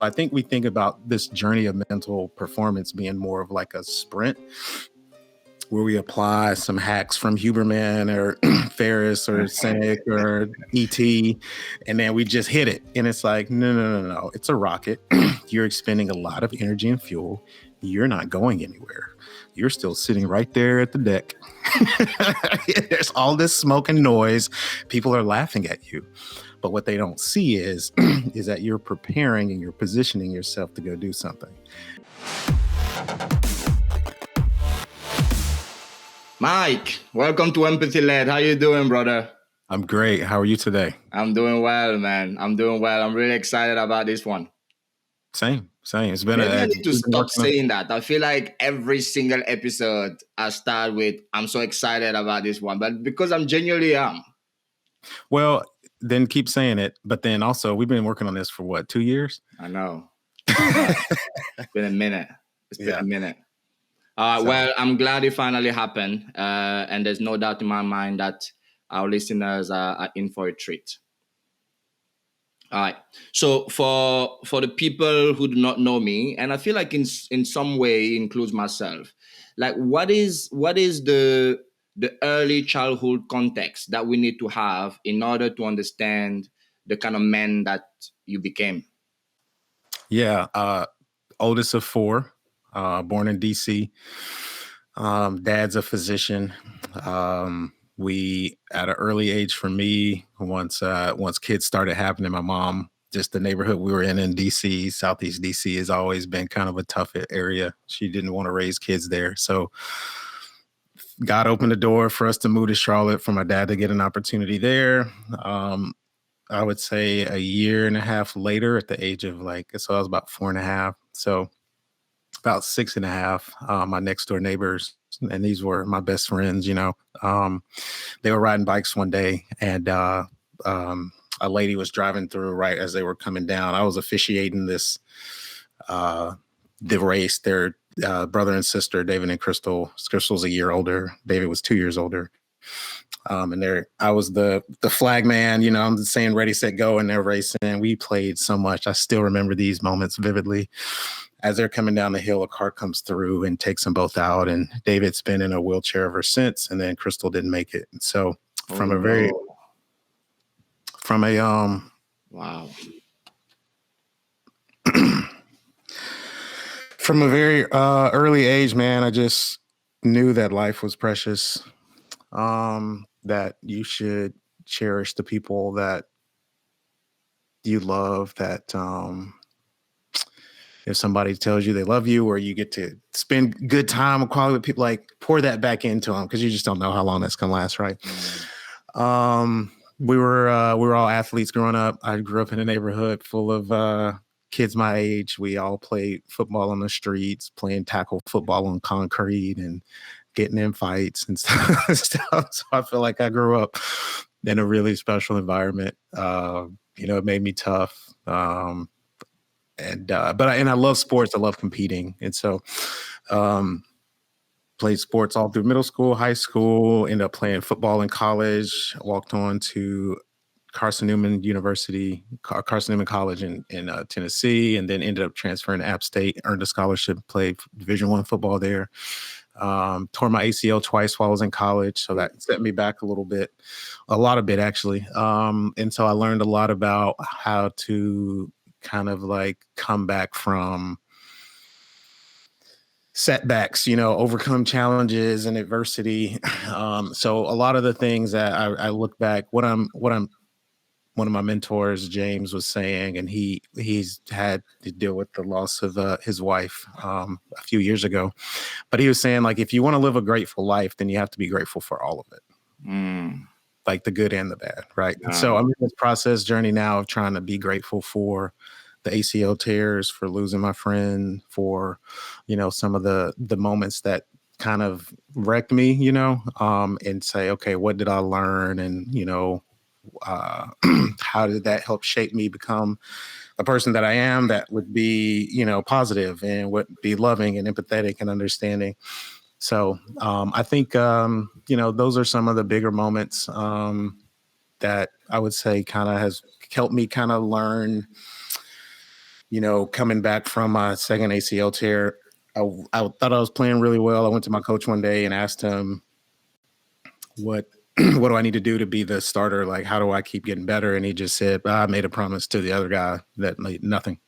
I think we think about this journey of mental performance being more of like a sprint where we apply some hacks from Huberman or Ferris or Sinek or ET, and then we just hit it. And it's like, no. It's a rocket. You're expending a lot of energy and fuel. You're not going anywhere. You're still sitting right there at the deck. There's all this smoke and noise. People are laughing at you. But what they don't see is that you're preparing and you're positioning yourself to go do something. Mike, welcome to Empathy Led. How you doing, brother? I'm great. How are you today? I'm doing well, man. I'm doing well. I'm really excited about this one. Same. It's been I need to stop saying that. I feel like every single episode I start with, I'm so excited about this one, but because I'm genuinely am. Well, then keep saying it. But then also, we've been working on this for what, 2 years? I know. It's been a minute. A minute. Well, I'm glad it finally happened. And there's no doubt in my mind that our listeners are in for a treat. All right. So for the people who do not know me, and I feel like in some way includes myself, like what is the early childhood context that we need to have in order to understand the kind of man that you became? Yeah. Oldest of four, born in DC. Dad's a physician. We, at an early age for me, once kids started happening, my mom, just the neighborhood we were in DC, Southeast DC, has always been kind of a tough area. She didn't want to raise kids there. So God opened the door for us to move to Charlotte for my dad to get an opportunity there. I would say a year and a half later, at the age of so I was about 4.5. So about 6.5, my next door neighbors, and these were my best friends, they were riding bikes one day, and a lady was driving through right as they were coming down. I was officiating the race. Their brother and sister, David and Crystal. Crystal's a year older. David was 2 years older. And I was the flag man, I'm saying ready, set, go, and they're racing. We played so much. I still remember these moments vividly. As they're coming down the hill, a car comes through and takes them both out. And David's been in a wheelchair ever since. And then Crystal didn't make it. And so from a very early age, man, I just knew that life was precious, that you should cherish the people that you love, that if somebody tells you they love you or you get to spend good time with quality with people, like pour that back into them, because you just don't know how long that's gonna last, right? We were all athletes growing up. I grew up in a neighborhood full of kids my age. We all played football on the streets, playing tackle football on concrete and getting in fights and stuff. So I feel like I grew up in a really special environment. It made me tough. But I love sports. I love competing. And so played sports all through middle school, high school, ended up playing football in college, walked on to Carson Newman College in Tennessee, and then ended up transferring to App State, earned a scholarship, played Division I football there. Tore my ACL twice while I was in college. So that set me back a lot actually. And so I learned a lot about how to kind of come back from setbacks, overcome challenges and adversity. So a lot of the things that I look back, one of my mentors, James, was saying, and he's had to deal with the loss of his wife a few years ago, but he was saying, if you want to live a grateful life, then you have to be grateful for all of it. Like the good and the bad, right? And so I'm in this journey now of trying to be grateful for the ACL tears, for losing my friend, for, some of the moments that kind of wrecked me, and say, okay, what did I learn? And, how did that help shape me become the person that I am, that would be, positive and would be loving and empathetic and understanding. So I think, those are some of the bigger moments that I would say kind of has helped me kind of learn coming back from my second ACL tear, I thought I was playing really well. I went to my coach one day and asked him, what do I need to do to be the starter? Like, how do I keep getting better? And he just said, I made a promise to the other guy that nothing.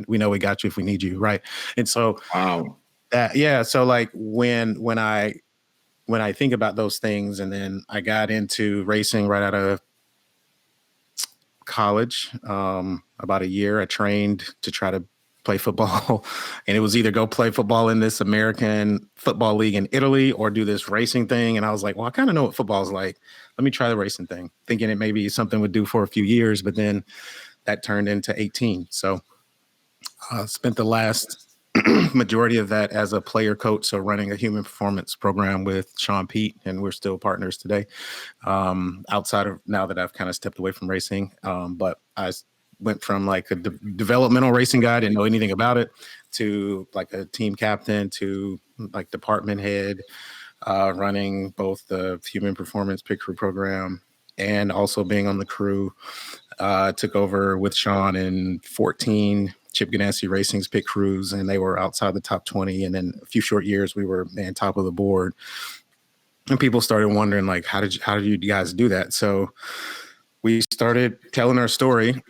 We know we got you if we need you, right? And so, wow, so like when I think about those things, and then I got into racing right out of college, about a year. I trained to try to play football, and it was either go play football in this American football league in Italy or do this racing thing. And I was like, well, I kind of know what football is like. Let me try the racing thing, thinking it maybe something would do for a few years, but then that turned into 18. So I spent the last majority of that as a player coach, so running a human performance program with Sean Pete, and we're still partners today. Outside of now that I've kind of stepped away from racing, but I went from like a developmental racing guy, didn't know anything about it, to like a team captain, to like department head, running both the human performance pit crew program and also being on the crew. Took over with Sean in 14 Chip Ganassi Racing's pit crews, and they were outside the top 20. And then a few short years, we were top of the board. And people started wondering, like, how did you guys do that? So we started telling our story.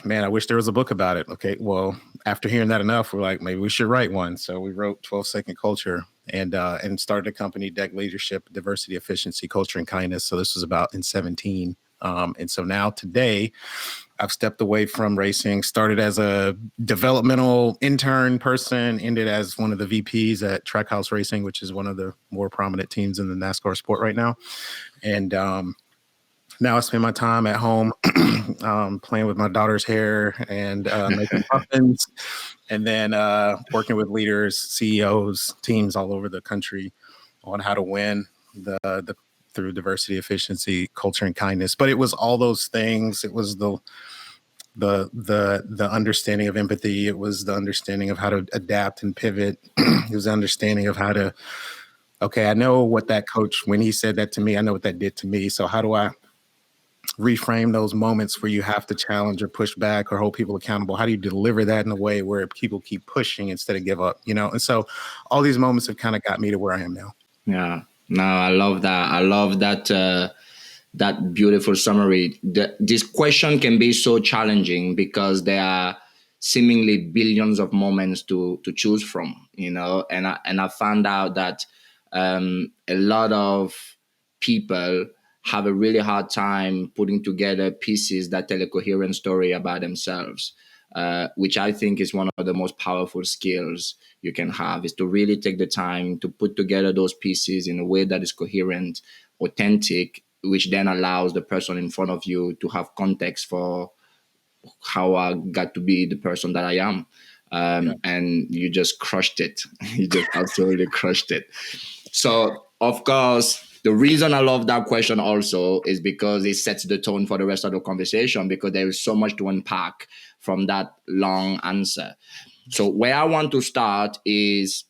Man, I wish there was a book about it. Okay, well, after hearing that enough, we're like, maybe we should write one. So we wrote 12-Second Culture and started a company, Deck Leadership, Diversity, Efficiency, Culture, and Kindness. So this was about in 17. And so now today, I've stepped away from racing, started as a developmental intern person, ended as one of the VPs at Trackhouse Racing, which is one of the more prominent teams in the NASCAR sport right now. And now I spend my time at home playing with my daughter's hair and making muffins, and then working with leaders, CEOs, teams all over the country on how to win the through diversity, efficiency, culture, and kindness. But it was all those things. It was the understanding of empathy. It was the understanding of how to adapt and pivot. It was the understanding of how to, okay, I know what that coach, when he said that to me, I know what that did to me. So how do I reframe those moments where you have to challenge or push back or hold people accountable? How do you deliver that in a way where people keep pushing instead of give up, And so all these moments have kind of got me to where I am now. Yeah. No, I love that. I love that that beautiful summary. This question can be so challenging because there are seemingly billions of moments to choose from, and I found out that a lot of people have a really hard time putting together pieces that tell a coherent story about themselves. Which I think is one of the most powerful skills you can have, is to really take the time to put together those pieces in a way that is coherent, authentic, which then allows the person in front of you to have context for how I got to be the person that I am. And you just crushed it. You just absolutely crushed it. So, of course, the reason I love that question also is because it sets the tone for the rest of the conversation, because there is so much to unpack from that long answer. So where I want to start is,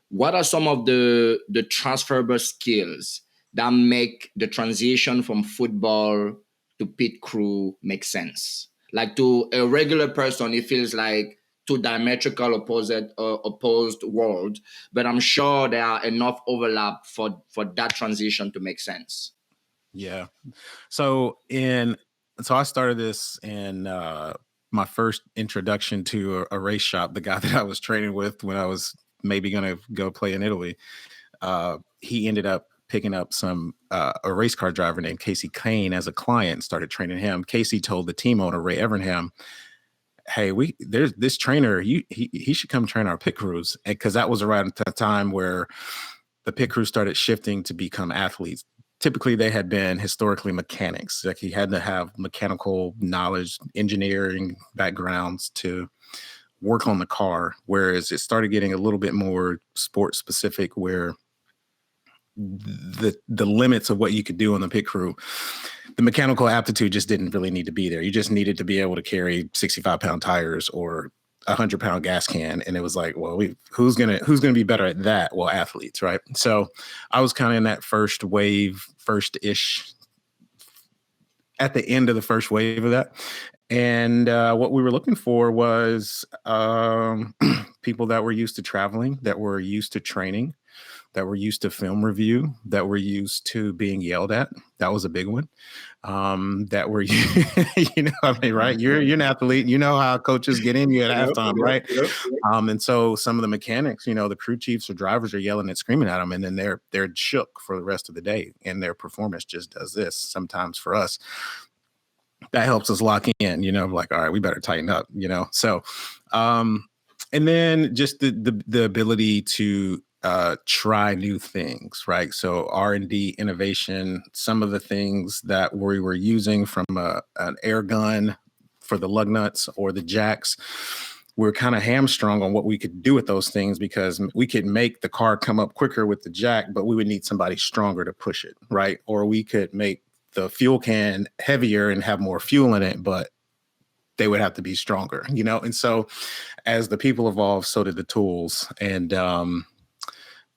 what are some of the transferable skills that make the transition from football to pit crew make sense? Like, to a regular person, it feels like two diametrical opposed world, but I'm sure there are enough overlap for that transition to make sense. Yeah. So I started this in my first introduction to a race shop. The guy that I was training with when I was maybe going to go play in Italy, he ended up picking up a race car driver named Casey Kane as a client and started training him. Casey told the team owner, Ray Evernham, hey, there's this trainer, he should come train our pit crews. Because that was around the time where the pit crew started shifting to become athletes. Typically, they had been historically mechanics. Like, he had to have mechanical knowledge, engineering backgrounds to work on the car. Whereas it started getting a little bit more sport specific, where the limits of what you could do on the pit crew, the mechanical aptitude just didn't really need to be there. You just needed to be able to carry 65-pound tires or 100-pound gas can. And it was like, well, who's gonna be better at that? Well, athletes, right? So I was kind of in that first-ish, at the end of the first wave of that. And what we were looking for was people that were used to traveling, that were used to training, that were used to film review, that were used to being yelled at. That was a big one. That were, I mean, right? You're an athlete. You know how coaches get in you at halftime, right? And so some of the mechanics, the crew chiefs or drivers are yelling and screaming at them, and then they're shook for the rest of the day, and their performance just does this. Sometimes for us, that helps us lock in. Like, all right, we better tighten up. So, and then just the ability to try new things, right? So R&D, innovation, some of the things that we were using from an air gun for the lug nuts or the jacks, we're kind of hamstrung on what we could do with those things, because we could make the car come up quicker with the jack, but we would need somebody stronger to push it, right? Or we could make the fuel can heavier and have more fuel in it, but they would have to be stronger, And so as the people evolved, so did the tools. And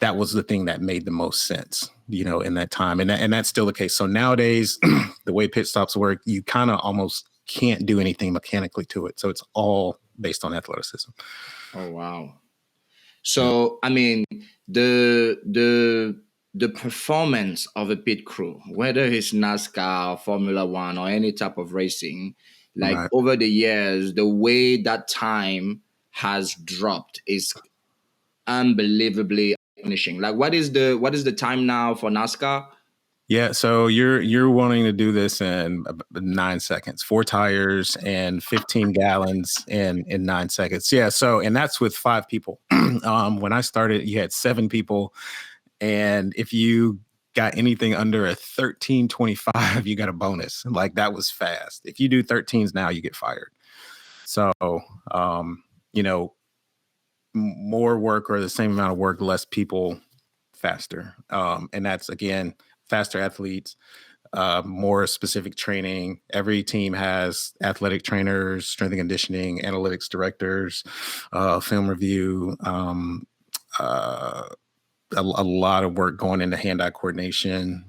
that was the thing that made the most sense, in that time. And that's still the case. So nowadays, the way pit stops work, you kind of almost can't do anything mechanically to it. So it's all based on athleticism. Oh, wow. So, I mean, the performance of a pit crew, whether it's NASCAR, Formula One, or any type of racing, like Right. over the years, the way that time has dropped is unbelievably astonishing. Like, what is the time now for NASCAR? Yeah, so you're wanting to do this in 9 seconds, 4 tires and 15 gallons in 9 seconds. Yeah, so and that's with 5 people. When I started, you had 7 people, and if you got anything under a 13:25, you got a bonus. Like, that was fast. If you do 13s now, you get fired. So, more work or the same amount of work, less people, faster. And that's, again, faster athletes, more specific training. Every team has athletic trainers, strength and conditioning, analytics directors, film review, a lot of work going into hand-eye coordination,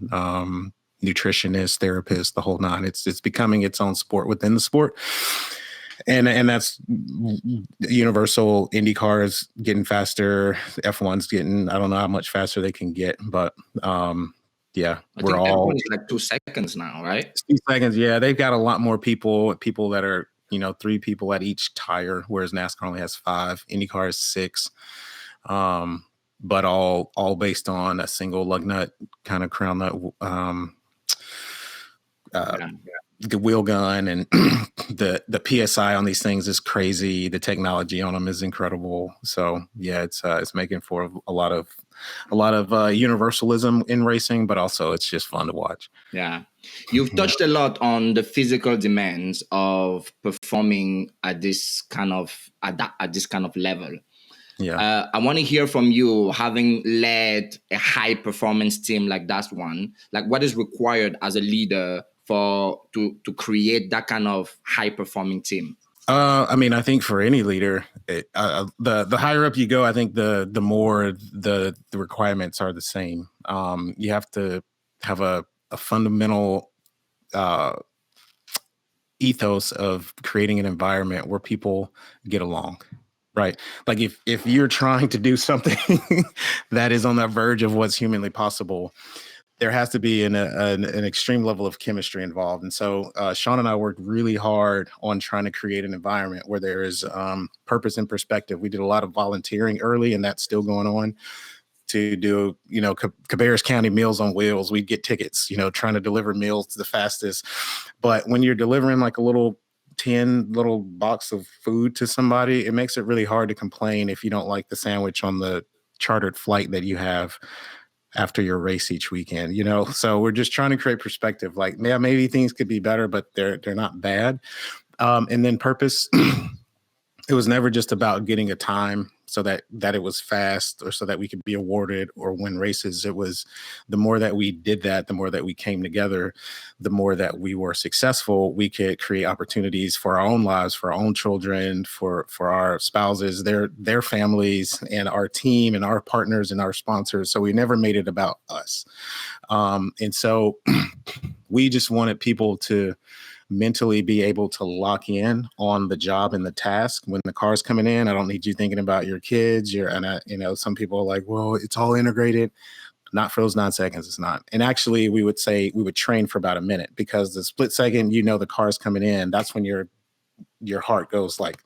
nutritionists, therapists, the whole nine. It's becoming its own sport within the sport. And that's universal. IndyCar is getting faster. F1's getting, I don't know how much faster they can get, but yeah, I think F1 is like 2 seconds now, right? 2 seconds. Yeah, they've got a lot more people that are, 3 people at each tire, whereas NASCAR only has 5. IndyCar is 6. But all based on a single lug nut, kind of crown nut, the wheel gun, and the PSI on these things is crazy. The technology on them is incredible. So yeah, it's making for a lot of universalism in racing, but also it's just fun to watch. Yeah, you've touched a lot on the physical demands of performing at this kind of level. Yeah, I want to hear from you, having led a high performance team like that one. Like, what is required as a leader to create that kind of high performing team? I mean, I think for any leader, the higher up you go, I think the more the requirements are the same. You have to have a fundamental ethos of creating an environment where people get along, right? Like, if you're trying to do something that is on the verge of what's humanly possible, there has to be an extreme level of chemistry involved. And so Sean and I worked really hard on trying to create an environment where there is purpose and perspective. We did a lot of volunteering early, and that's still going on, to do, Cabarrus County Meals on Wheels. We'd get tickets, trying to deliver meals to the fastest. But when you're delivering like a little 10 little box of food to somebody, it makes it really hard to complain if you don't like the sandwich on the chartered flight that you have after your race each weekend, So we're just trying to create perspective. Like, yeah, maybe things could be better, but they're not bad. And then purpose. It was never just about getting a time so that it was fast, or so that we could be awarded or win races. It was, the more that we did that, the more that we came together, the more that we were successful, we could create opportunities for our own lives, for our own children, for our spouses, their families, and our team, and our partners, and our sponsors. So we never made it about us. And so we just wanted people to mentally be able to lock in on the job and the task. When the car's coming in, I don't need you thinking about your kids. Some people are like, well, it's all integrated. Not for those 9 seconds. It's not. And actually, we would train for about a minute, because the split second, the car's coming in, that's when your heart goes like,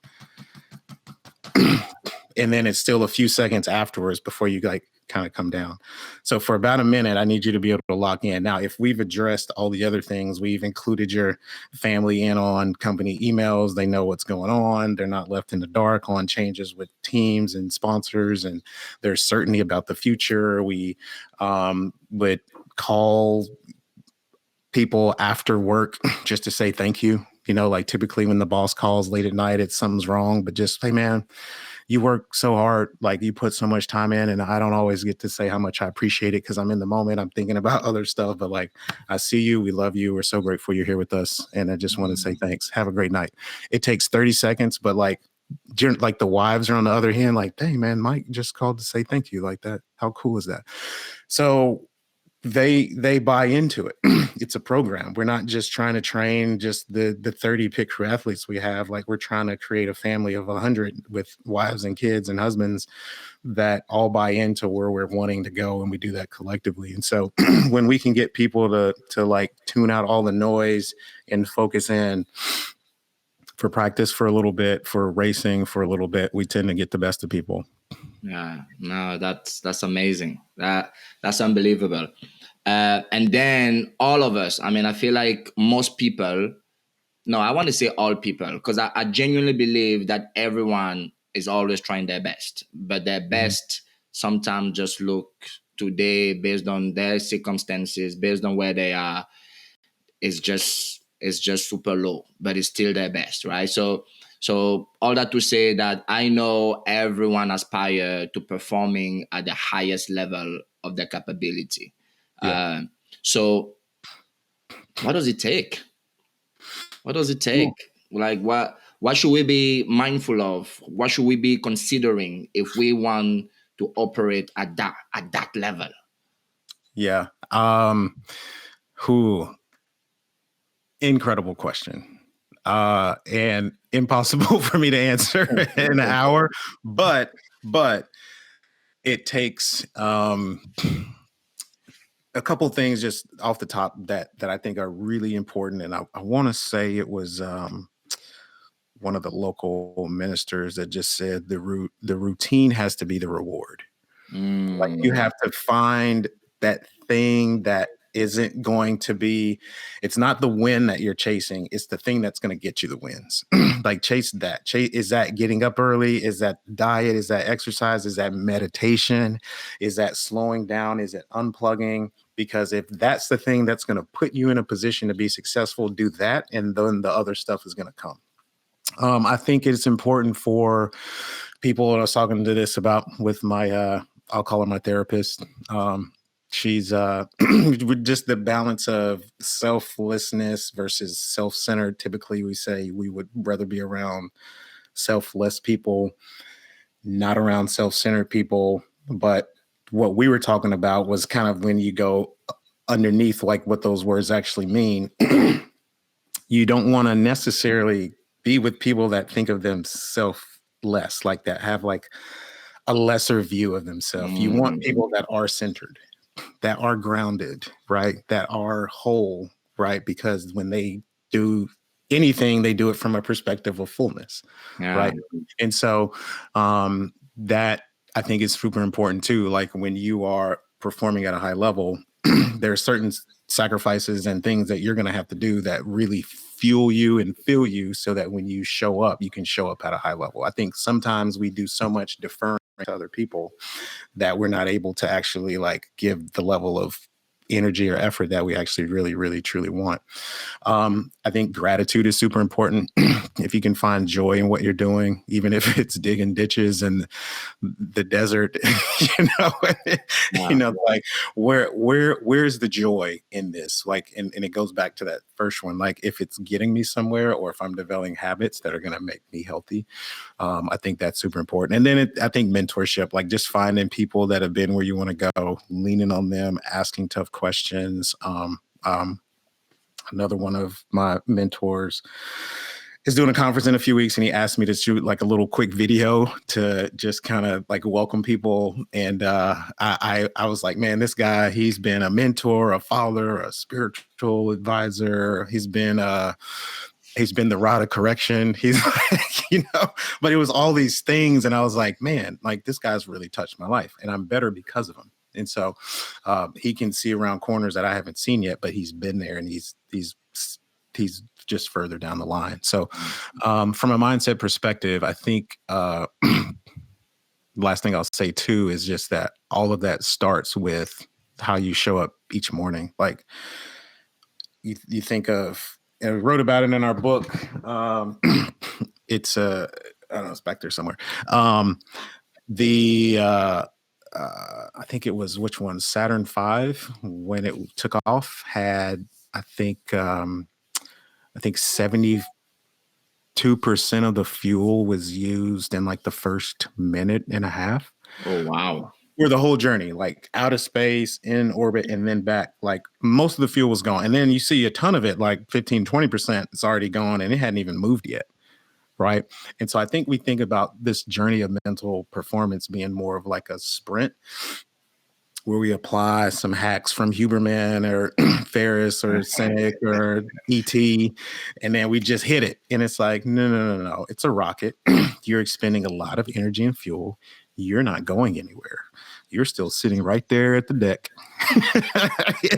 and then it's still a few seconds afterwards before you like kind of come down. So for about a minute, I need you to be able to lock in. Now, if we've addressed all the other things, we've included your family in on company emails, they know what's going on. They're not left in the dark on changes with teams and sponsors, and there's certainty about the future. We would call people after work just to say thank you. Like typically when the boss calls late at night, it's something's wrong, but just, hey man, you work so hard, like you put so much time in, and I don't always get to say how much I appreciate it because I'm in the moment. I'm thinking about other stuff, but like, I see you, we love you, we're so grateful you're here with us, and I just want to say thanks. Have a great night. It takes 30 seconds, but like the wives are on the other hand, like, dang man, Mike just called to say thank you, like that. How cool is that? So they buy into it. It's a program. We're not just trying to train just the 30 Pit Crew athletes we have. Like, we're trying to create a family of 100 with wives and kids and husbands that all buy into where we're wanting to go, and we do that collectively. And so when we can get people to like tune out all the noise and focus in for practice for a little bit, for racing for a little bit, we tend to get the best of people. Yeah, no, that's amazing. That's unbelievable. And then all of us, I mean, I feel like most people, no, I want to say all people, because I genuinely believe that everyone is always trying their best, but their best sometimes just look today based on their circumstances, based on where they are, is just super low, but it's still their best, right? So all that to say that I know everyone aspire to performing at the highest level of their capability. Yeah. So what does it take? What does it take? Like, what should we be mindful of? What should we be considering if we want to operate at that level? Yeah. Incredible question. And impossible for me to answer in an hour, but it takes a couple things just off the top that I think are really important. And I want to say it was one of the local ministers that just said the routine has to be the reward. Like, you have to find that thing that isn't going to be, it's not the win that you're chasing, it's the thing that's going to get you the wins. Like, chase that. Is that getting up early? Is that diet? Is that exercise? Is that meditation? Is that slowing down? Is it unplugging? Because if that's the thing that's going to put you in a position to be successful, do that, and then the other stuff is going to come. I think it's important for people, and I was talking to this about with my I'll call her my therapist. She's just the balance of selflessness versus self-centered. Typically, we say we would rather be around selfless people, not around self-centered people. But what we were talking about was kind of when you go underneath, like what those words actually mean. You don't want to necessarily be with people that think of themselves less, like that have like a lesser view of themselves. You want people that are centered, that are grounded, right? That are whole, right? Because when they do anything, they do it from a perspective of fullness, right? And so that I think is super important too. Like, when you are performing at a high level, there are certain sacrifices and things that you're going to have to do that really fuel you and fill you, so that when you show up, you can show up at a high level. I think sometimes we do so much deferring to other people that we're not able to actually like give the level of energy or effort that we actually really, really, truly want. I think gratitude is super important. If you can find joy in what you're doing, even if it's digging ditches in the desert, like where's the joy in this? Like, and it goes back to that first one. Like, if it's getting me somewhere, or if I'm developing habits that are going to make me healthy, I think that's super important. And then I think mentorship, like just finding people that have been where you want to go, leaning on them, asking tough questions. another one of my mentors, is doing a conference in a few weeks, and he asked me to shoot like a little quick video to just kind of like welcome people. And I was like, man, this guy, he's been a mentor, a father, a spiritual advisor. He's been the rod of correction. He's like, but it was all these things. And I was like, man, like this guy's really touched my life, and I'm better because of him. And so he can see around corners that I haven't seen yet, but he's been there, and he's just further down the line. So from a mindset perspective, I think last thing I'll say too is just that all of that starts with how you show up each morning. Like you think of, and we wrote about it in our book. It's I don't know, it's back there somewhere. I think it was, which one? Saturn V, when it took off, had I think 72% of the fuel was used in like the first minute and a half. Oh, wow. For the whole journey, like out of space, in orbit, and then back. Like most of the fuel was gone. And then you see a ton of it, like 15, 20% is already gone, and it hadn't even moved yet. Right. And so I think we think about this journey of mental performance being more of like a sprint, where we apply some hacks from Huberman or Ferris or Sinek or ET, and then we just hit it. And it's like, no. It's a rocket. You're expending a lot of energy and fuel. You're not going anywhere. You're still sitting right there at the deck.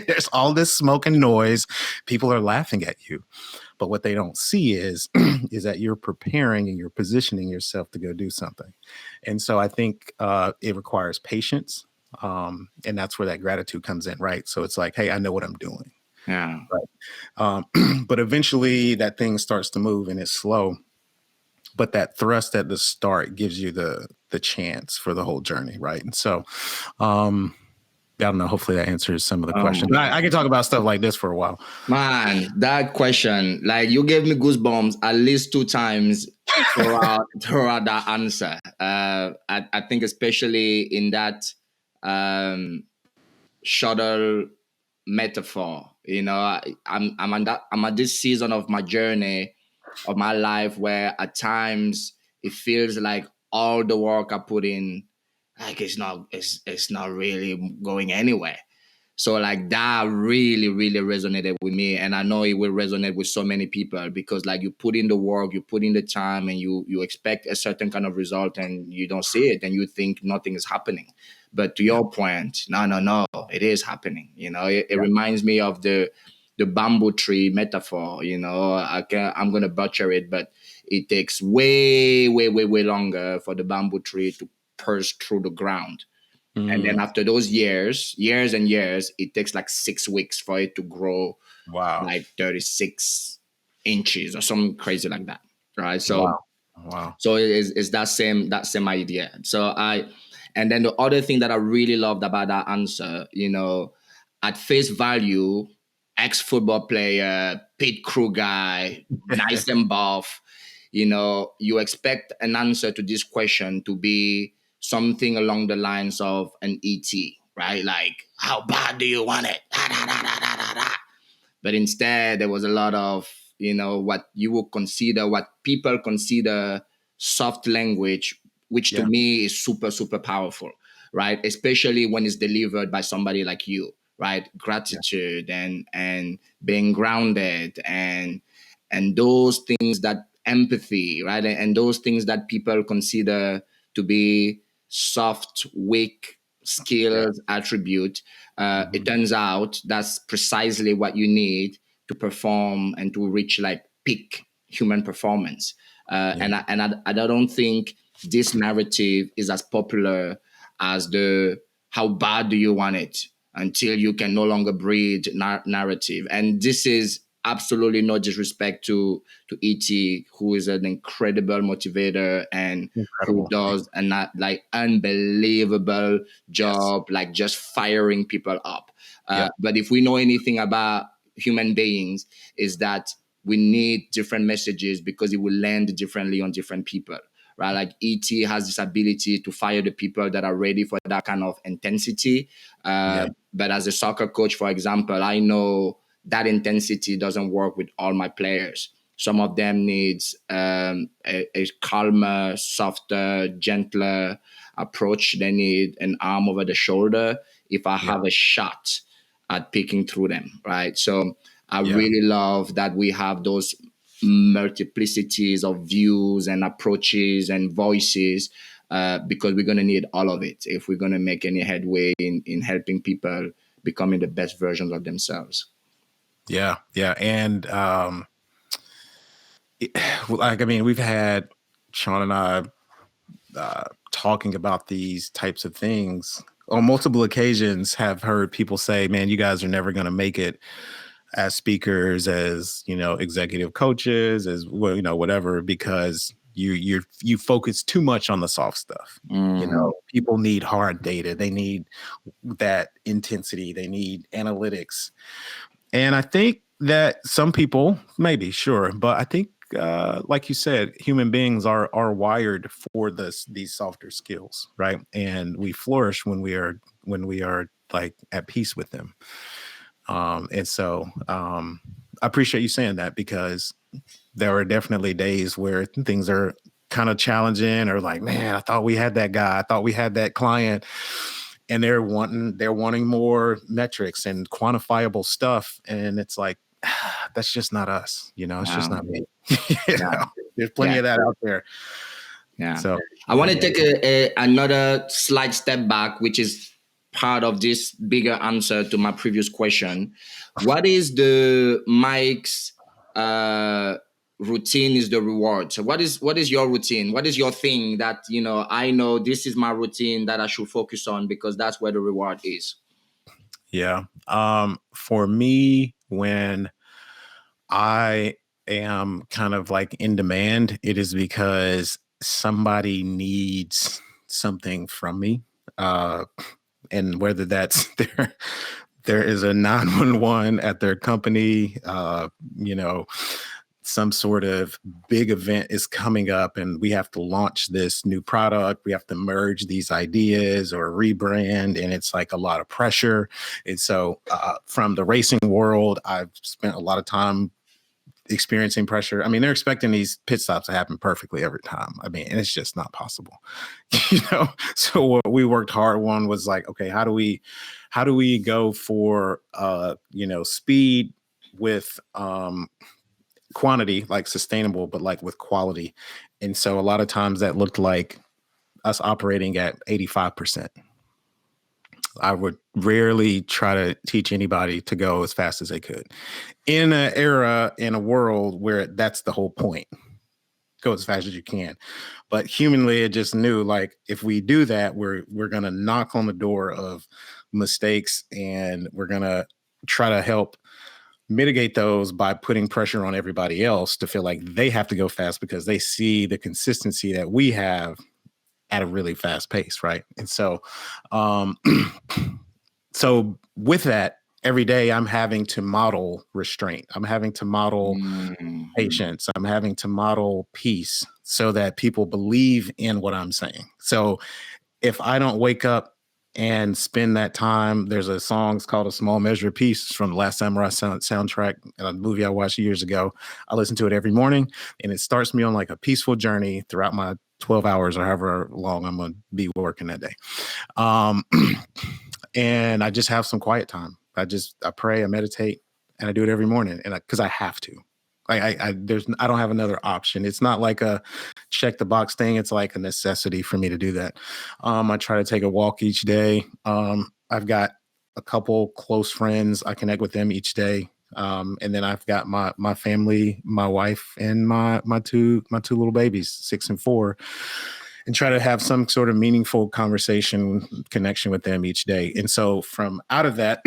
There's all this smoke and noise. People are laughing at you. But what they don't see is that you're preparing and you're positioning yourself to go do something. And so I think it requires patience. And that's where that gratitude comes in, right? So it's like, hey, I know what I'm doing. Yeah. Right. But eventually that thing starts to move, and it's slow. But that thrust at the start gives you the chance for the whole journey, right? And so I don't know, hopefully that answers some of the questions. I can talk about stuff like this for a while. Man, that question, like you gave me goosebumps at least 2 times throughout that answer. I think especially in that shuttle metaphor, I'm at this season of my journey of my life where at times it feels like all the work I put in, like it's not really going anywhere. So like that really, really resonated with me. And I know it will resonate with so many people, because like you put in the work, you put in the time, and you expect a certain kind of result, and you don't see it, and you think nothing is happening. But to your point, no, it is happening. It reminds me of the bamboo tree metaphor. I'm going to butcher it, but it takes way, way, way, way longer for the bamboo tree to burst through the ground. And then after those years and years, it takes like 6 weeks for it to grow. Wow. Like 36 inches or something crazy like that. Right. So, wow. So it's that same idea. And then the other thing that I really loved about that answer, at face value, ex-football player, pit crew guy, nice and buff, you expect an answer to this question to be something along the lines of an ET, right? Like, how bad do you want it? But instead, there was a lot of, what people consider soft language, which to me is super, super powerful, right? Especially when it's delivered by somebody like you, right? Gratitude and being grounded and those things, that empathy, right? And those things that people consider to be soft, weak skills, attribute. It turns out that's precisely what you need to perform and to reach like peak human performance. And I don't think this narrative is as popular as the how bad do you want it until you can no longer breathe narrative. And this is absolutely no disrespect to ET, who is an incredible motivator and who does a like unbelievable job, like just firing people up. But if we know anything about human beings, is that we need different messages because it will land differently on different people. Right, like ET has this ability to fire the people that are ready for that kind of intensity. But as a soccer coach, for example, I know that intensity doesn't work with all my players. Some of them needs a calmer, softer, gentler approach. They need an arm over the shoulder if I have a shot at picking through them, right? So I really love that we have those multiplicities of views and approaches and voices, because we're going to need all of it if we're going to make any headway in helping people becoming the best versions of themselves. Yeah. And like, I mean, we've had Sean and I talking about these types of things on multiple occasions, have heard people say, man, you guys are never going to make it as speakers, as, executive coaches, as well, whatever, because you focus too much on the soft stuff. People need hard data. They need that intensity. They need analytics. And I think that some people, maybe, sure, but I think, like you said, human beings are wired for these softer skills, right? And we flourish when we are like at peace with them. And so I appreciate you saying that, because there are definitely days where things are kind of challenging, or like, man, I thought we had that guy, I thought we had that client, and they're wanting more metrics and quantifiable stuff, and it's like, that's just not us, it's just not me. There's plenty of that out there. So I want to take another slight step back, which is part of this bigger answer to my previous question. What is the Mike's routine is the reward? So what is your routine? What is your thing that, I know this is my routine that I should focus on, because that's where the reward is? Yeah. For me, when I am kind of like in demand, it is because somebody needs something from me. And whether that's there is a 911 at their company, some sort of big event is coming up and we have to launch this new product. We have to merge these ideas or rebrand, and it's like a lot of pressure. And so from the racing world, I've spent a lot of time experiencing pressure. I mean, they're expecting these pit stops to happen perfectly every time. I mean, and it's just not possible, So what we worked hard on was like, okay, how do we go for, speed with, quantity, like sustainable, but like with quality. And so a lot of times that looked like us operating at 85%. I would rarely try to teach anybody to go as fast as they could in an era, in a world where that's the whole point. Go as fast as you can. But humanly, it just knew, like, if we do that, we're going to knock on the door of mistakes, and we're going to try to help mitigate those by putting pressure on everybody else to feel like they have to go fast because they see the consistency that we have at a really fast pace, right? And so so with that, every day I'm having to model restraint. I'm having to model patience. I'm having to model peace so that people believe in what I'm saying. So if I don't wake up and spend that time, there's a song, it's called A Small Measure of Peace, from the Last Samurai soundtrack, a movie I watched years ago. I listen to it every morning, and it starts me on like a peaceful journey throughout my 12 hours or however long I'm going to be working that day. And I just have some quiet time. I pray, I meditate, and I do it every morning, and because I have to. I don't have another option. It's not like a check the box thing. It's like a necessity for me to do that. I try to take a walk each day. I've got a couple close friends. I connect with them each day. And then I've got my family, my wife, and my two little babies, 6 and 4, and try to have some sort of meaningful connection with them each day. And so from out of that,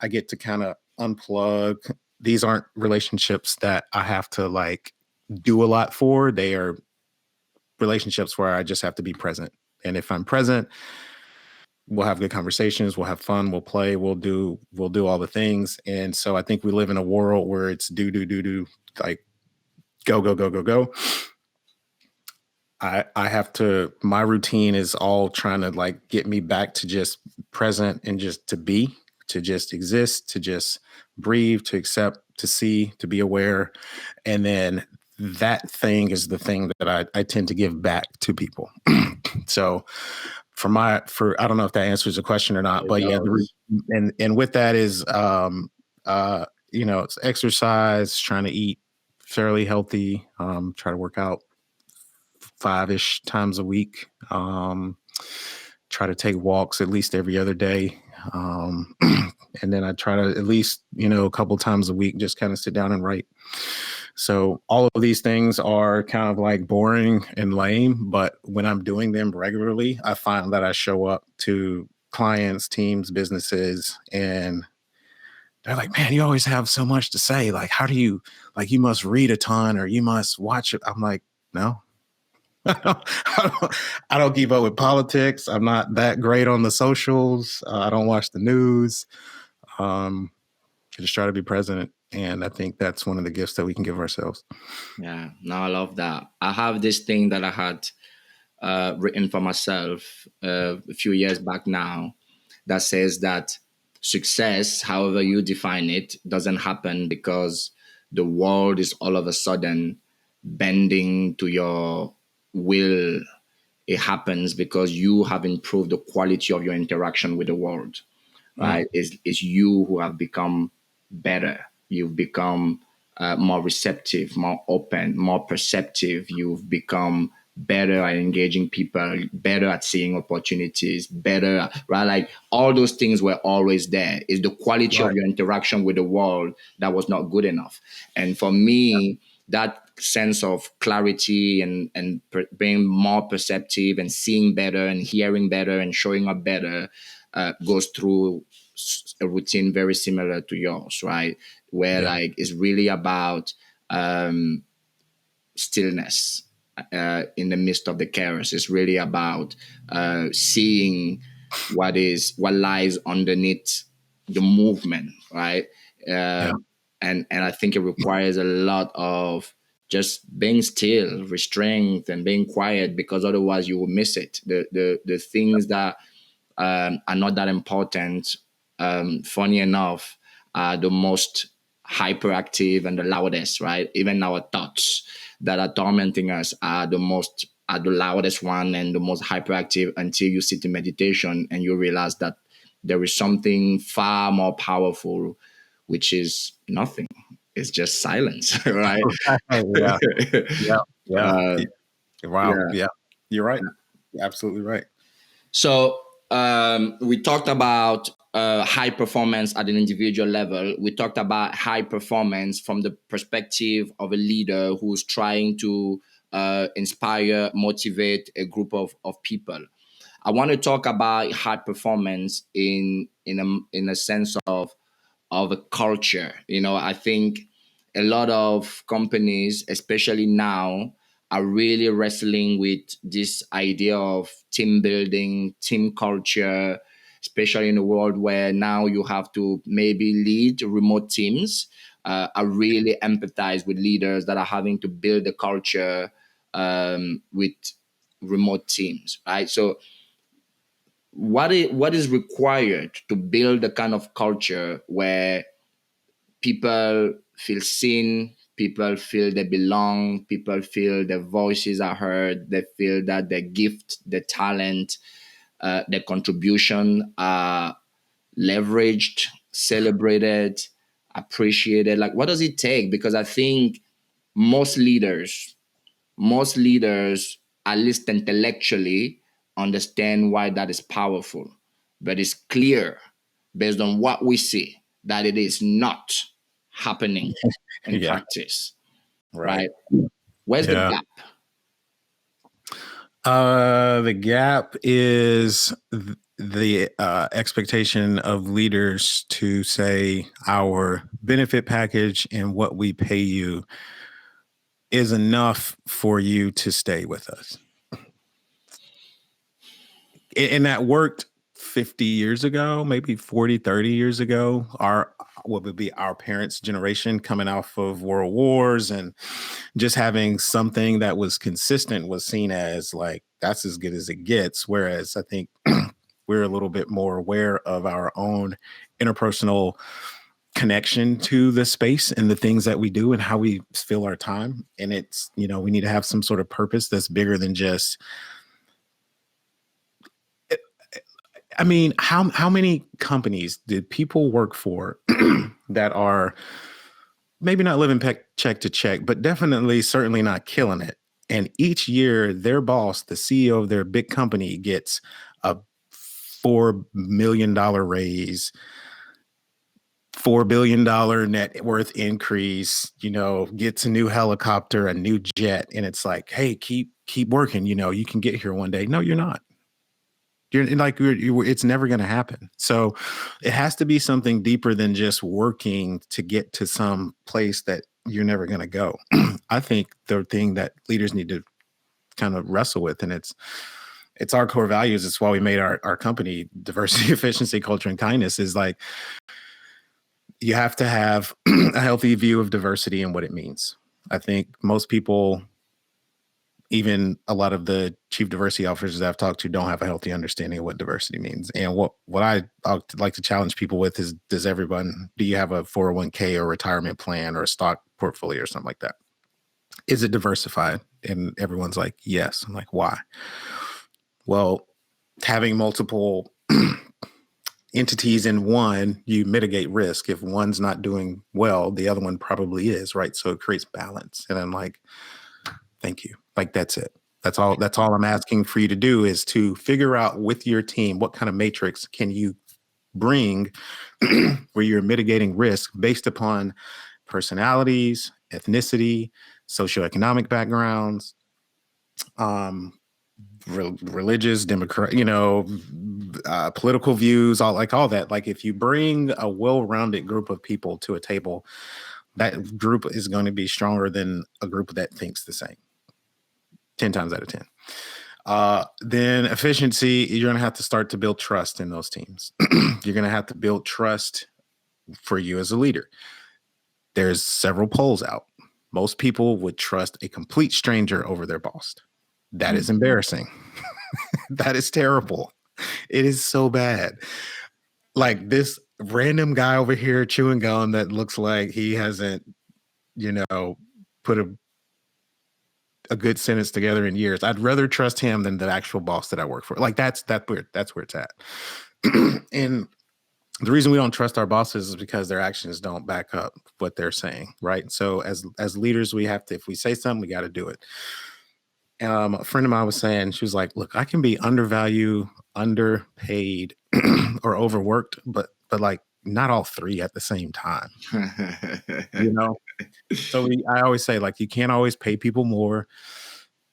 I get to kind of unplug. These aren't relationships that I have to like do a lot for. They are relationships where I just have to be present. And if I'm present, we'll have good conversations, we'll have fun, we'll play, we'll do all the things. And so I think we live in a world where it's do, like go. I have to, my routine is all trying to like get me back to just present and just to be. to just exist, to just breathe, to accept, to see, to be aware. And then that thing is the thing that I tend to give back to people. So I don't know if that answers the question or not, but yeah, and with that is, it's exercise, trying to eat fairly healthy, try to work out 5-ish times a week, try to take walks at least every other day. And then I try to at least, a couple times a week, just kind of sit down and write. So all of these things are kind of like boring and lame, but when I'm doing them regularly, I find that I show up to clients, teams, businesses, and they're like, man, you always have so much to say. Like, how do you, like, you must read a ton or you must watch it. I'm like, no, I don't keep up with politics. I'm not that great on the socials. I don't watch the news. I just try to be present. And I think that's one of the gifts that we can give ourselves. Yeah, no, I love that. I have this thing that I had written for myself a few years back now that says that success, however you define it, doesn't happen because the world is all of a sudden bending to your will. It happens because you have improved the quality of your interaction with the world, right? It's you who have become better. You've become more receptive, more open, more perceptive. You've become better at engaging people, better at seeing opportunities, better, right? Like all those things were always there. It's the quality of your interaction with the world that was not good enough. And for me, that sense of clarity and being more perceptive and seeing better and hearing better and showing up better goes through a routine very similar to yours, right? Where like it's really about stillness in the midst of the chaos. It's really about seeing what lies underneath the movement, right? And I think it requires a lot of just being still, restraint, and being quiet, because otherwise you will miss it. The things that are not that important, funny enough, are the most hyperactive and the loudest, right? Even our thoughts that are tormenting us are the loudest one and the most hyperactive, until you sit in meditation and you realize that there is something far more powerful, which is nothing. It's just silence, right? Wow. Yeah. You're right. You're absolutely right. So we talked about high performance at an individual level. We talked about high performance from the perspective of a leader who's trying to inspire, motivate a group of people. I want to talk about high performance in a sense of a culture. I think a lot of companies, especially now, are really wrestling with this idea of team building, team culture, especially in a world where now you have to maybe lead remote teams. I really empathize with leaders that are having to build a culture with remote teams, right? So what is required to build a kind of culture where people feel seen, people feel they belong, people feel their voices are heard, they feel that their gift, their talent, their contribution are leveraged, celebrated, appreciated? Like, what does it take? Because I think most leaders, at least intellectually, understand why that is powerful. But it's clear, based on what we see, that it is not happening in practice. Right? Where's the gap? The gap is the expectation of leaders to say our benefit package and what we pay you is enough for you to stay with us. And that worked 50 years ago, maybe 40, 30 years ago. What would be our parents' generation coming off of world wars, and just having something that was consistent was seen as like, that's as good as it gets. Whereas I think we're a little bit more aware of our own interpersonal connection to the space and the things that we do and how we fill our time. And it's, we need to have some sort of purpose that's bigger than just, I mean, how many companies did people work for that are maybe not living check to check, but definitely certainly not killing it? And each year their boss, the CEO of their big company, gets a $4 million raise, $4 billion net worth increase, gets a new helicopter, a new jet. And it's like, hey, keep working. You can get here one day. No, you're not. It's never going to happen. So it has to be something deeper than just working to get to some place that you're never going to go. I think the thing that leaders need to kind of wrestle with, and it's our core values. It's why we made our company diversity, efficiency, culture, and kindness, is like, you have to have a healthy view of diversity and what it means. I think most people, even a lot of the chief diversity officers that I've talked to, don't have a healthy understanding of what diversity means. And what I'd like to challenge people with is, do you have a 401k or retirement plan or a stock portfolio or something like that? Is it diversified? And everyone's like, yes. I'm like, why? Well, having multiple entities in one, you mitigate risk. If one's not doing well, the other one probably is, right? So it creates balance. And I'm like, thank you. Like, that's it. That's all I'm asking for you to do, is to figure out with your team, what kind of matrix can you bring where you're mitigating risk based upon personalities, ethnicity, socioeconomic backgrounds, religious, democratic, political views, all that. Like, if you bring a well-rounded group of people to a table, that group is going to be stronger than a group that thinks the same. 10 times out of 10. Then efficiency, you're going to have to start to build trust in those teams. You're going to have to build trust for you as a leader. There's several polls out. Most people would trust a complete stranger over their boss. That is embarrassing. That is terrible. It is so bad. Like, this random guy over here chewing gum that looks like he hasn't, put a good sentence together in years. I'd rather trust him than the actual boss that I work for. Like, that's where it's at. And the reason we don't trust our bosses is because their actions don't back up what they're saying, right? So as leaders, we have to, if we say something, we got to do it. A friend of mine was saying, she was like, look, I can be undervalued, underpaid, or overworked, but like, not all three at the same time. So I always say, like, you can't always pay people more.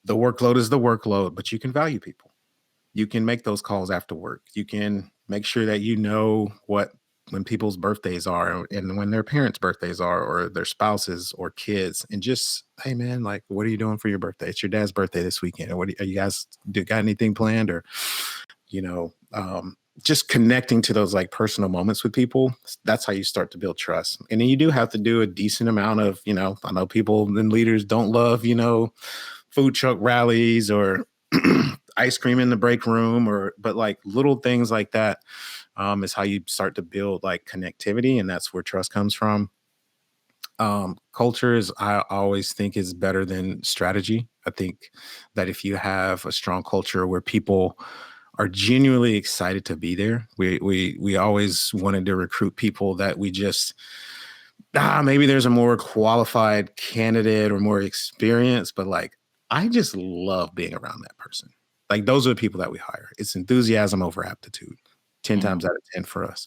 The workload is the workload, but you can value people. You can make those calls after work. You can make sure that when people's birthdays are and when their parents' birthdays are, or their spouses or kids, and just, hey man, like, what are you doing for your birthday? It's your dad's birthday this weekend. Or are you guys got anything planned? Or, just connecting to those like personal moments with people. That's how you start to build trust. And then you do have to do a decent amount of, I know people and leaders don't love, food truck rallies or ice cream in the break room, but like little things like that is how you start to build like connectivity. And that's where trust comes from. Culture is, I always think, is better than strategy. I think that if you have a strong culture where people are genuinely excited to be there, we always wanted to recruit people that we just, maybe there's a more qualified candidate or more experienced, but like, I just love being around that person. Like, those are the people that we hire. It's enthusiasm over aptitude, 10 times out of 10 for us.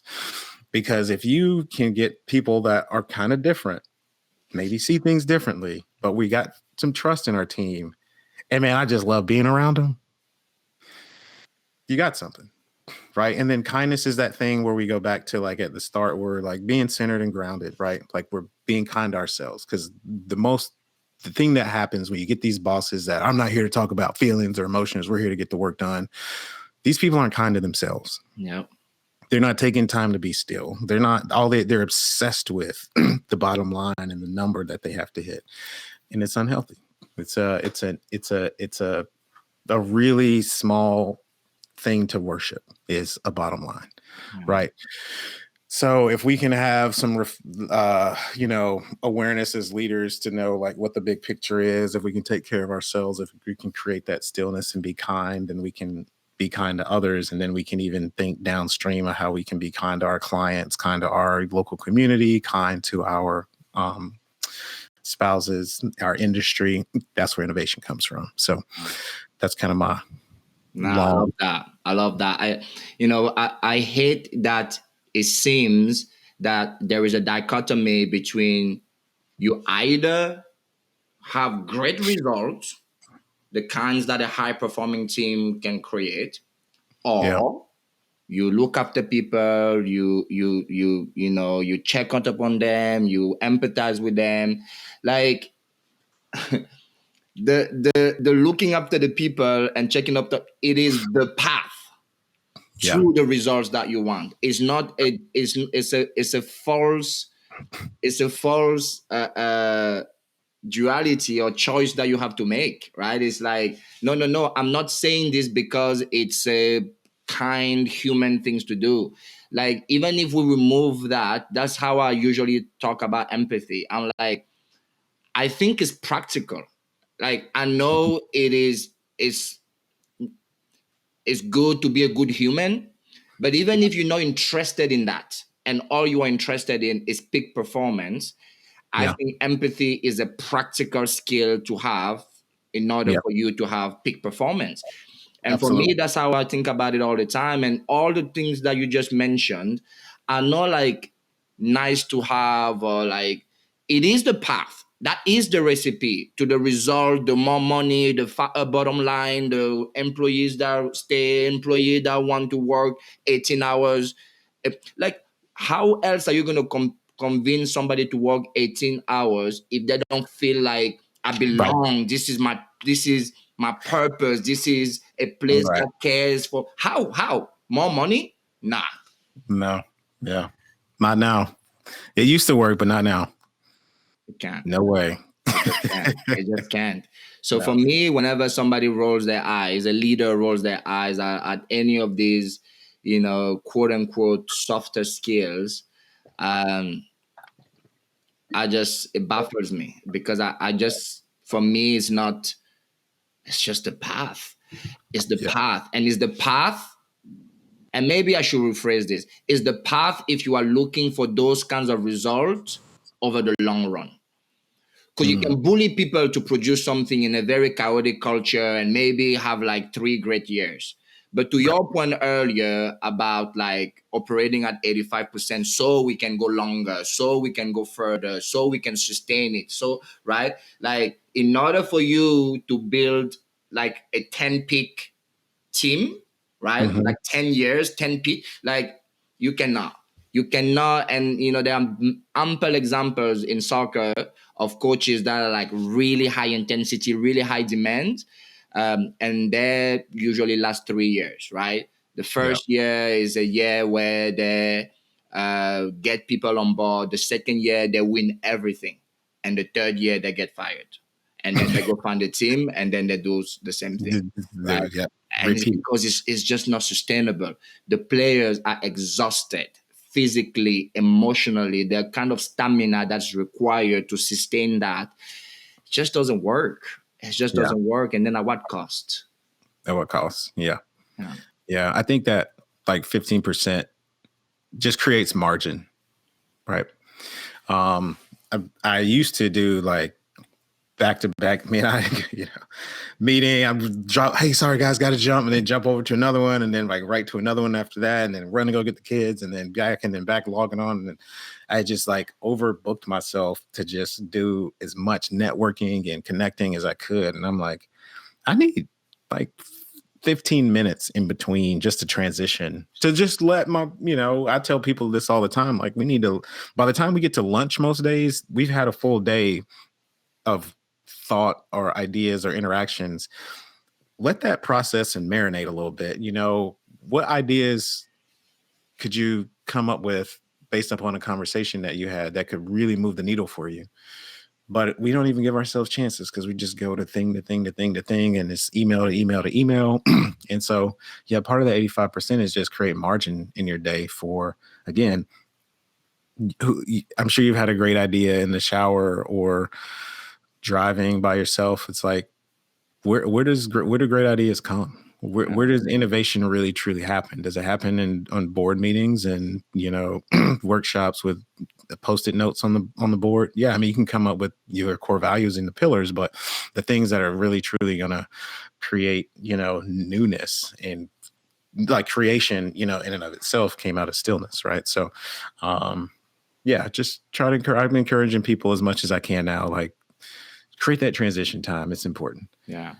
Because if you can get people that are kind of different, maybe see things differently, but we got some trust in our team, and man, I just love being around them, you got something, right? And then kindness is that thing where we go back to, like, at the start, we're like being centered and grounded, right? Like, we're being kind to ourselves, because the thing that happens when you get these bosses that, I'm not here to talk about feelings or emotions, we're here to get the work done. These people aren't kind to themselves. Yep. They're not taking time to be still. They're not they're obsessed with the bottom line and the number that they have to hit. And it's unhealthy. It's a really small thing to worship is a bottom line, right? So if we can have some, awareness as leaders to know like what the big picture is, if we can take care of ourselves, if we can create that stillness and be kind, then we can be kind to others. And then we can even think downstream of how we can be kind to our clients, kind to our local community, kind to our spouses, our industry. That's where innovation comes from. So that's kind of my I love that. I love that. I hate that it seems that there is a dichotomy between you either have great results, the kinds that a high performing team can create, or you look after people, you check out upon them, you empathize with them. Like the looking after the people and checking up it is the path to the results that you want. It's not it's a false duality or choice that you have to make, right? It's like no, I'm not saying this because it's a kind human things to do. Like, even if we remove that, that's how I usually talk about empathy. I'm like, I think it's practical. Like, I know it's good to be a good human, but even if you're not interested in that and all you are interested in is peak performance, I think empathy is a practical skill to have in order for you to have peak performance. And Absolutely. for me, that's how I think about it all the time. And all the things that you just mentioned are not like nice to have, or like, it is the path. That is the recipe to the result, the more money, the bottom line, the employees that stay, employees that want to work 18 hours. Like, how else are you going to convince somebody to work 18 hours if they don't feel like I belong? Right. This is my purpose. This is a place that cares for. How? More money? Nah. No. Yeah. Not now. It used to work, but not now. It can't. No way. It just can't. So for me, whenever somebody rolls their eyes, a leader rolls their eyes at any of these, quote unquote softer skills, it baffles me, because for me, it's just the path. It's the path. And it's the path. And maybe I should rephrase this. Is the path if you are looking for those kinds of results over the long run. Because you can bully people to produce something in a very chaotic culture and maybe have like 3 great years. But to your point earlier about like operating at 85%, so we can go longer, so we can go further, so we can sustain it. So, right? Like, in order for you to build like a 10 peak team, right? Like 10 years, 10 peak, like, you cannot. And there are ample examples in soccer of coaches that are like really high intensity, really high demand, and they usually last 3 years, right? The first year is a year where they get people on board. The second year they win everything, and the third year they get fired, and then they go find a team, and then they do the same thing, right? And it's because it's just not sustainable. The players are exhausted physically, emotionally. The kind of stamina that's required to sustain that just doesn't work. It just doesn't work. And then at what cost? At what cost? Yeah. I think that like 15% just creates margin, right? I used to do like back to back, meeting. I'm drop. Hey, sorry guys, got to jump, and then jump over to another one, and then like right to another one after that, and then run to go get the kids, and then back logging on. And I just like overbooked myself to just do as much networking and connecting as I could. And I'm like, I need like 15 minutes in between just to transition, to just let I tell people this all the time. Like, we need to, by the time we get to lunch, most days we've had a full day of thought or ideas or interactions. Let that process and marinate a little bit. What ideas could you come up with based upon a conversation that you had that could really move the needle for you? but we don't even give ourselves chances because we just go to thing to thing to thing to thing, and it's email to email to email. And so, yeah, part of the 85% is just create margin in your day for, again, I'm sure you've had a great idea in the shower or driving by yourself. It's like, where do great ideas come? Where does innovation really truly happen? Does it happen on board meetings and, workshops with Post-it notes on the board? Yeah, I mean, you can come up with your core values and the pillars, but the things that are really truly gonna create, newness and like creation, in and of itself came out of stillness, right? So, yeah, just I'm encouraging people as much as I can now, like, create that transition time. It's important. Yeah.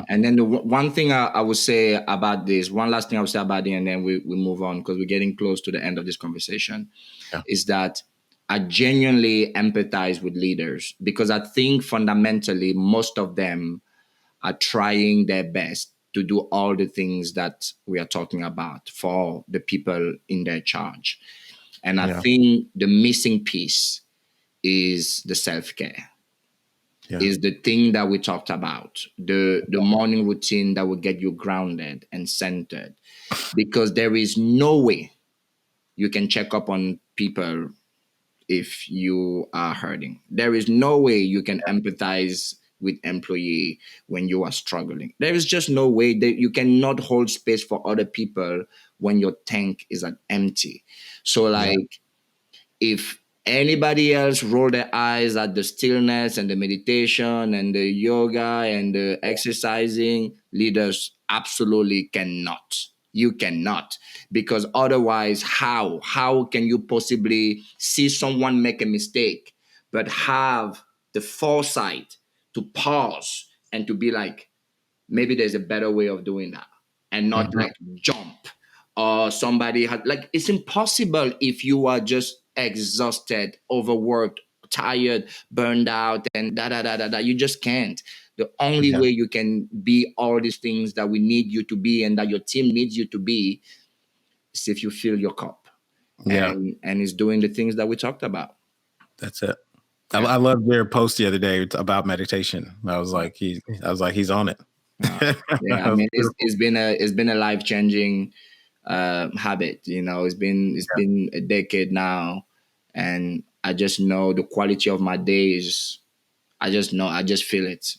And then the one thing I would say about this, one last thing I would say about it, and then we move on because we're getting close to the end of this conversation, is that I genuinely empathize with leaders because I think fundamentally most of them are trying their best to do all the things that we are talking about for the people in their charge. And I think the missing piece is the self-care. Is the thing that we talked about, the morning routine that will get you grounded and centered. Because there is no way you can check up on people if you are hurting. There is no way you can empathize with employee when you are struggling. There is just no way that you cannot hold space for other people when your tank is empty. So if anybody else roll their eyes at the stillness and the meditation and the yoga and the exercising, leaders absolutely cannot. You cannot, because otherwise, how can you possibly see someone make a mistake, but have the foresight to pause and to be like, maybe there's a better way of doing that, and not like jump, or somebody had like, it's impossible if you are just exhausted, overworked, tired, burned out, and da da da da da. You just can't. The only way you can be all these things that we need you to be and that your team needs you to be is if you fill your cup. And it's doing the things that we talked about. That's it. I loved their post the other day about meditation. I was like, he's on it. I mean, it's been a life-changing habit. It's been a decade now, and I just know the quality of my days. I just feel it.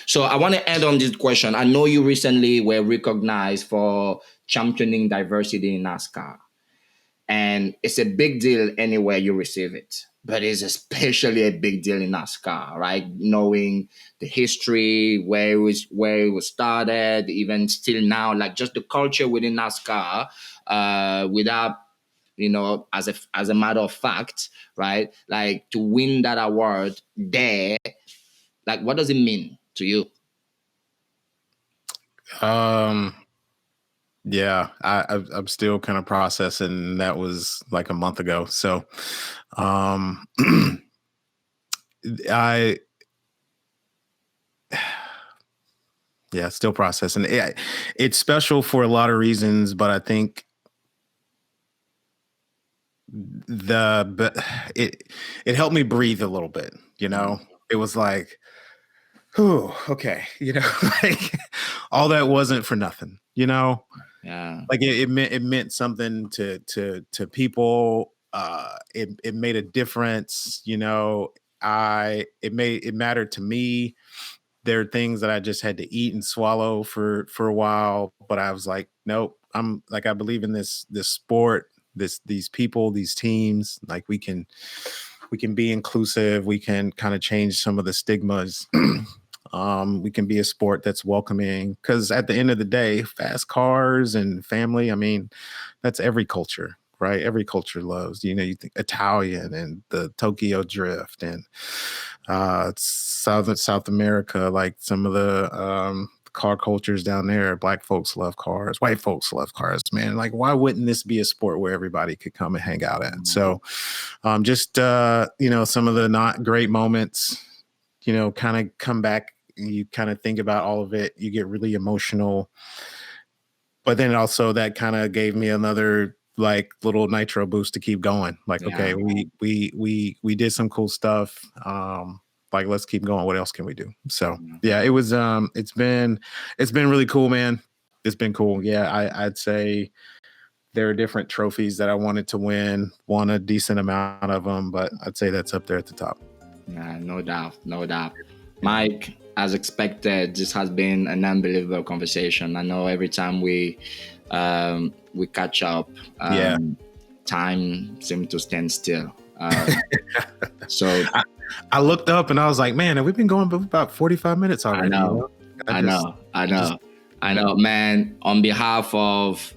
So I want to end on this question. I know you recently were recognized for championing diversity in NASCAR. And it's a big deal anywhere you receive it, but it's especially a big deal in NASCAR, right? Knowing the history, where it was started, even still now, like just the culture within NASCAR, without, as a matter of fact, right? Like to win that award there, like what does it mean to you? Yeah, I'm still kind of processing. That was like a month ago. So, still processing. It's special for a lot of reasons, but I think it helped me breathe a little bit. It was like, oh, okay. Like all that wasn't for nothing. Like it meant something to people. It made a difference. It mattered to me. There are things that I just had to eat and swallow for a while, but I was like, nope. I'm like, I believe in this sport, these people, these teams. Like we can be inclusive. We can kind of change some of the stigmas. We can be a sport that's welcoming, because at the end of the day, fast cars and family, I mean, that's every culture, right? Every culture loves, you think Italian and the Tokyo Drift and South America, like some of the car cultures down there. Black folks love cars, white folks love cars, man. Like, why wouldn't this be a sport where everybody could come and hang out at? So just some of the not great moments, kind of come back. You kind of think about all of it. You get really emotional. But then also that kind of gave me another like little nitro boost to keep going. Like, okay, we did some cool stuff. Like, let's keep going. What else can we do? So yeah, it was it's been really cool, man. It's been cool. Yeah, I'd say there are different trophies that I wanted to won a decent amount of them, but I'd say that's up there at the top. Yeah, no doubt. Yeah. Mike, as expected, this has been an unbelievable conversation. I know every time we catch up, time seems to stand still. So I looked up and I was like, man, have we been going about 45 minutes already? I know, man. On behalf of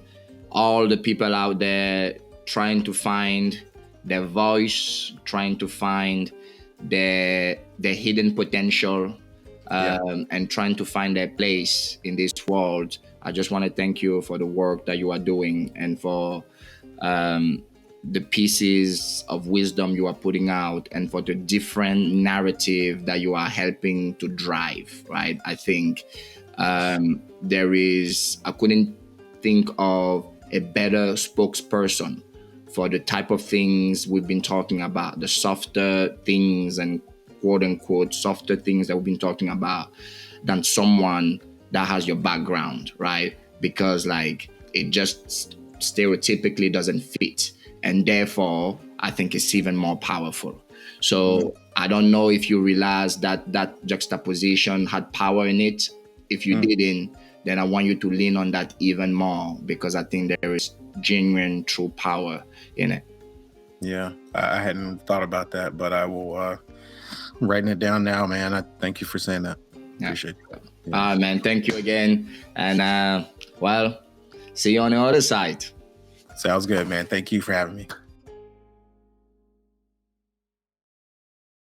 all the people out there trying to find their voice, trying to find their hidden potential, and trying to find their place in this world, I just want to thank you for the work that you are doing and for the pieces of wisdom you are putting out and for the different narrative that you are helping to drive, right? I think I couldn't think of a better spokesperson for the type of things we've been talking about, the softer things and quote unquote softer things that we've been talking about, than someone that has your background, right? Because like it just stereotypically doesn't fit. And therefore, I think it's even more powerful. So I don't know if you realize that juxtaposition had power in it. If you didn't, then I want you to lean on that even more, because I think there is genuine, true power in it. Yeah, I hadn't thought about that, but I will writing it down now, man. I thank you for saying that. Appreciate it. Yeah. Man, thank you again. And well, see you on the other side. Sounds good, man. Thank you for having me.